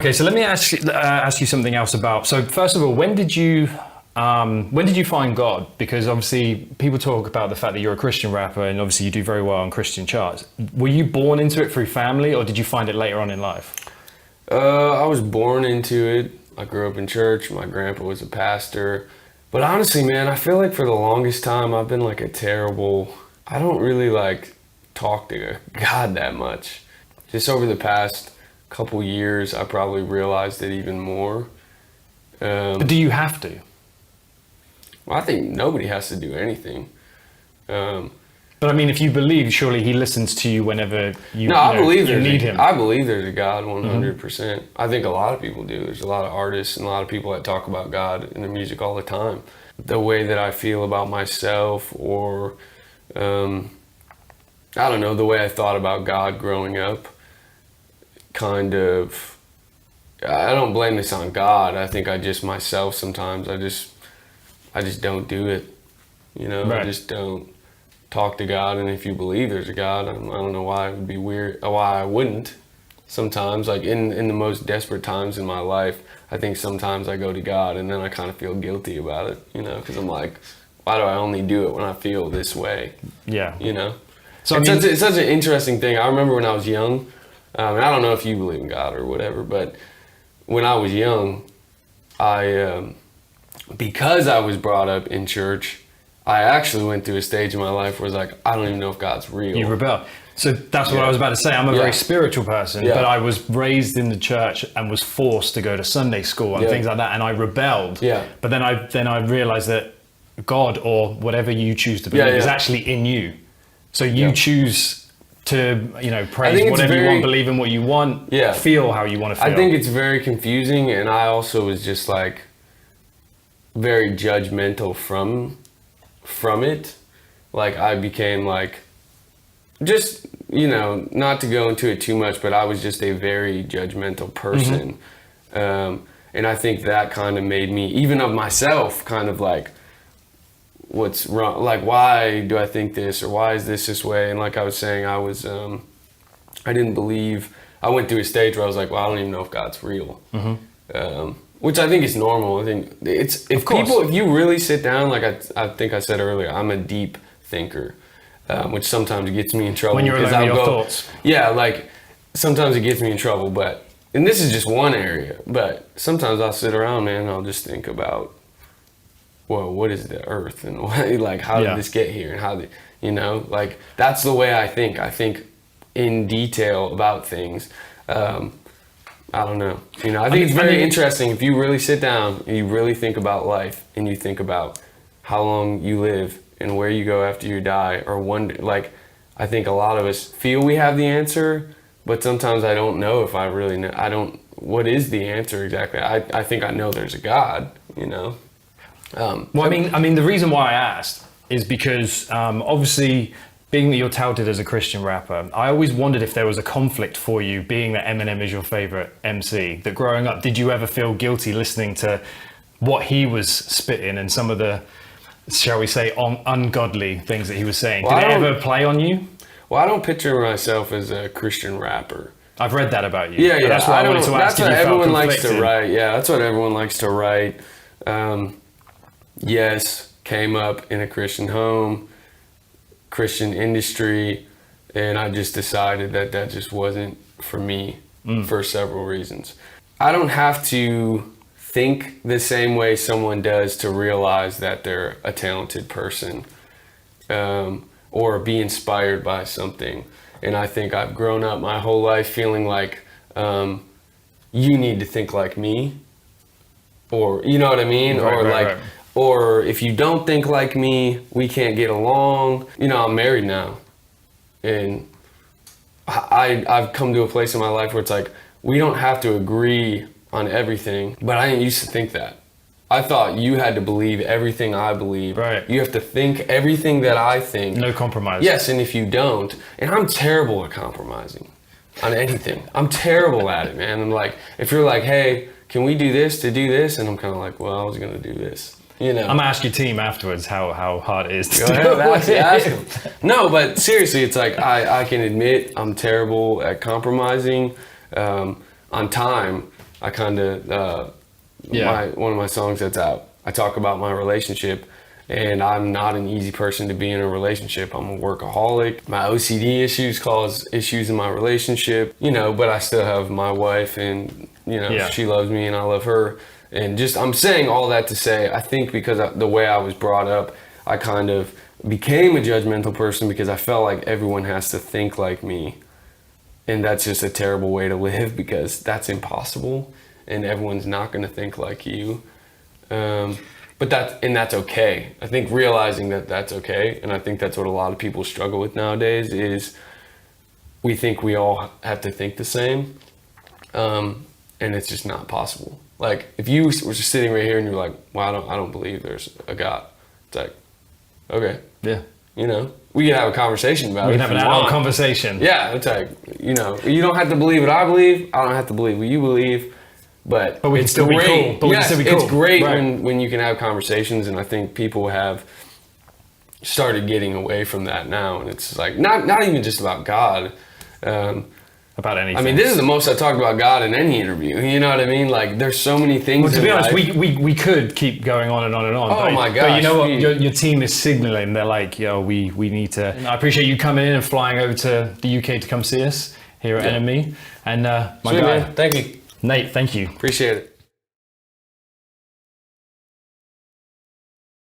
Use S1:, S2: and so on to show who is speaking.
S1: Okay, so let me ask you something else about. So first of all, when did you find God? Because obviously people talk about the fact that you're a Christian rapper, and obviously you do very well on Christian charts. Were you born into it through family, or did you find it later on in life?
S2: I was born into it. I grew up in church. My grandpa was a pastor. But honestly, man, I feel like for the longest time I've been like I don't really like talk to God that much. Just over the past couple years, I probably realized it even more.
S1: But do you have to?
S2: Well, I think nobody has to do anything.
S1: But I mean, if you believe, surely he listens to you whenever you need him.
S2: I believe there's a God 100%. I think a lot of people do. There's a lot of artists and a lot of people that talk about God in their music all the time. The way that I feel about myself, or I don't know, the way I thought about God growing up, I don't blame this on God. I think myself sometimes, I just don't do it.
S1: Right.
S2: I just don't talk to God. And if you believe there's a God, I don't know why it would be weird, why I wouldn't. Sometimes, like in the most desperate times in my life, I think sometimes I go to God and then I kind of feel guilty about it, because I'm like, why do I only do it when I feel this way?
S1: Yeah.
S2: So it's such an interesting thing. I remember when I was young, and I don't know if you believe in God or whatever, but when I was young, because I was brought up in church, I actually went through a stage in my life where I was like, I don't even know if God's real.
S1: You rebel. So that's what I was about to say. I'm a very spiritual person, but I was raised in the church and was forced to go to Sunday school and things like that, and I rebelled. Yeah. But then I realized that God, or whatever you choose to believe, is actually in you. So you choose to, praise whatever you want, believe in what you want, feel how you want to feel.
S2: I think it's very confusing, and I also was just like very judgmental from it. Like I became like, just, not to go into it too much, but I was just a very judgmental person. And I think that kind of made me, even of myself, kind of like, what's wrong? Like, why do I think this, or why is this way? And like I was saying, I didn't believe. I went through a stage where I was like, well, I don't even know if God's real. Which I think is normal. I think if you really sit down, like I think I said earlier, I'm a deep thinker, which sometimes gets me in trouble.
S1: When you're alone with your thoughts.
S2: Yeah, like sometimes it gets me in trouble, and this is just one area, but sometimes I'll sit around, man, and I'll just think about, well, what is the earth, and how did this get here, and how that's the way I think. I think in detail about things. I don't know. I think it's very interesting if you really sit down and you really think about life, and you think about how long you live and where you go after you die, or wonder. Like, I think a lot of us feel we have the answer, but sometimes I don't know if I really know. What is the answer exactly? I think I know there's a God,
S1: Well, I mean, the reason why I asked is because obviously, being that you're touted as a Christian rapper, I always wondered if there was a conflict for you, being that Eminem is your favorite MC, that growing up, did you ever feel guilty listening to what he was spitting and some of the, shall we say, ungodly things that he was saying? Did it ever play on you?
S2: Well, I don't picture myself as a Christian rapper.
S1: I've read that about you.
S2: Yeah.
S1: That's why I wanted to ask.
S2: That's what everyone likes to write. Yeah, that's what everyone likes to write. Yes, came up in a Christian home, Christian industry, and I just decided that just wasn't for me for several reasons. I don't have to think the same way someone does to realize that they're a talented person, or be inspired by something. And I think I've grown up my whole life feeling like you need to think like me, or you know what I mean? Right. Or if you don't think like me, we can't get along. I'm married now, and I've come to a place in my life where it's like, we don't have to agree on everything, but I didn't used to think that. I thought you had to believe everything I believe. Right. You have to think everything that I think.
S1: No compromise.
S2: Yes, and if you don't, and I'm terrible at compromising on anything. I'm terrible at it, man. I'm like, if you're like, hey, can we do this to do this? And I'm kind of like, well, I was going to do this. I'm
S1: gonna ask your team afterwards how hard it is to
S2: ask them. No, but seriously, it's like I can admit I'm terrible at compromising on time. I kind of,
S1: Yeah.
S2: one of my songs that's out, I talk about my relationship, and I'm not an easy person to be in a relationship. I'm a workaholic. My OCD issues cause issues in my relationship, you know, but I still have my wife, and, you know,
S1: Yeah.
S2: she loves me and I love her. And just, I'm saying all that to say, I think because the way I was brought up, I kind of became a judgmental person because I felt like everyone has to think like me. And that's just a terrible way to live, because that's impossible and everyone's not going to think like you. But that's okay. I think realizing that that's okay, and I think that's what a lot of people struggle with nowadays, is we think we all have to think the same, and it's just not possible. Like, if you were just sitting right here and you're like, well, I don't believe there's a God. It's like, okay.
S1: Yeah.
S2: You know, we can have a conversation about it.
S1: We can have an adult conversation.
S2: Yeah, it's like, you know, you don't have to believe what I believe. I don't have to believe what you believe. But
S1: we can
S2: it's
S1: still be
S2: great.
S1: cool. But we can
S2: Yes,
S1: still be cool.
S2: It's great
S1: Right.
S2: when you can have conversations, and I think people have started getting away from that now. And it's like, not even just about God.
S1: About anything.
S2: I mean, this is the most I've talked about God in any interview. You know what I mean? Like, there's so many things.
S1: Well, to be honest,
S2: life.
S1: we could keep going on and on and on.
S2: Oh my
S1: But
S2: gosh,
S1: you know what? Your team is signaling. They're like, yo, we need to. And I appreciate you coming in and flying over to the UK to come see us here at NME. And my
S2: Sweet,
S1: guy,
S2: man. Thank you.
S1: Nate, thank you.
S2: Appreciate it.